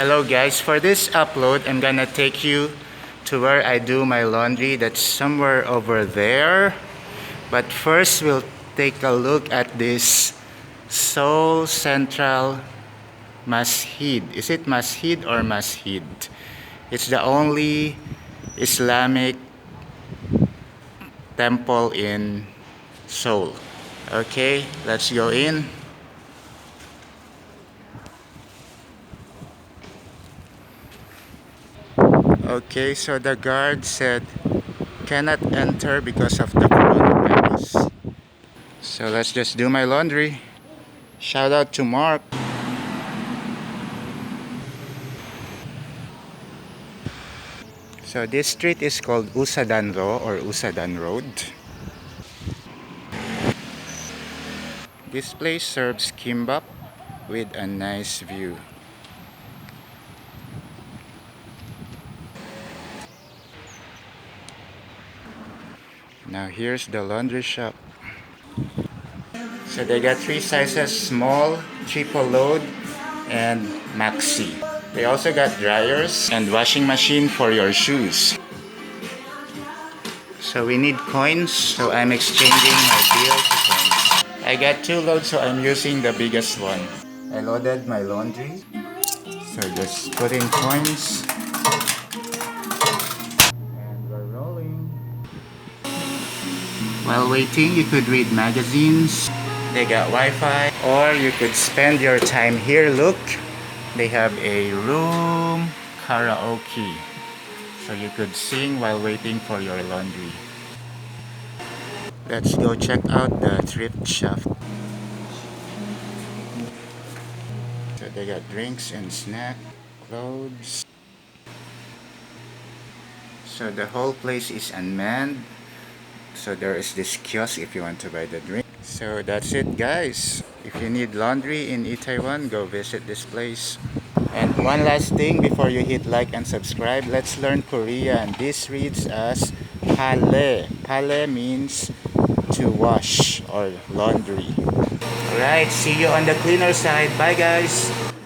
Hello guys, for this upload I'm gonna take you to where I do my laundry. That's somewhere over there. But first we'll take a look at this Seoul Central Masjid. Is it Masjid or Masjid? It's the only Islamic temple in Seoul. Okay, let's go in. Okay, so the guard said cannot enter because of the coronavirus. So let's just do my laundry. Shout out to Mark. So this street is called Usadan-ro or Usadan Road. This place serves kimbap with a nice view. Now here's the laundry shop. So they got three sizes: small, triple load, and maxi. They also got dryers and washing machine for your shoes. So we need coins, so I'm exchanging my bill to coins. I got two loads, so I'm using the biggest one. I loaded my laundry, so just put in coins. And we're rolling. While waiting, you could read magazines. They got Wi-Fi, or you could spend your time here. Look, they have a room karaoke, so you could sing while waiting for your laundry. Let's go check out the thrift shop. So they got drinks and snack, clothes. So the whole place is unmanned. So there is this kiosk if you want to buy the drink. So that's it guys. If you need laundry in Itaewon, go visit this place. And one last thing before you hit like and subscribe, let's learn Korean. This reads as pale. Pale means to wash or laundry. Alright, see you on the cleaner side. Bye guys.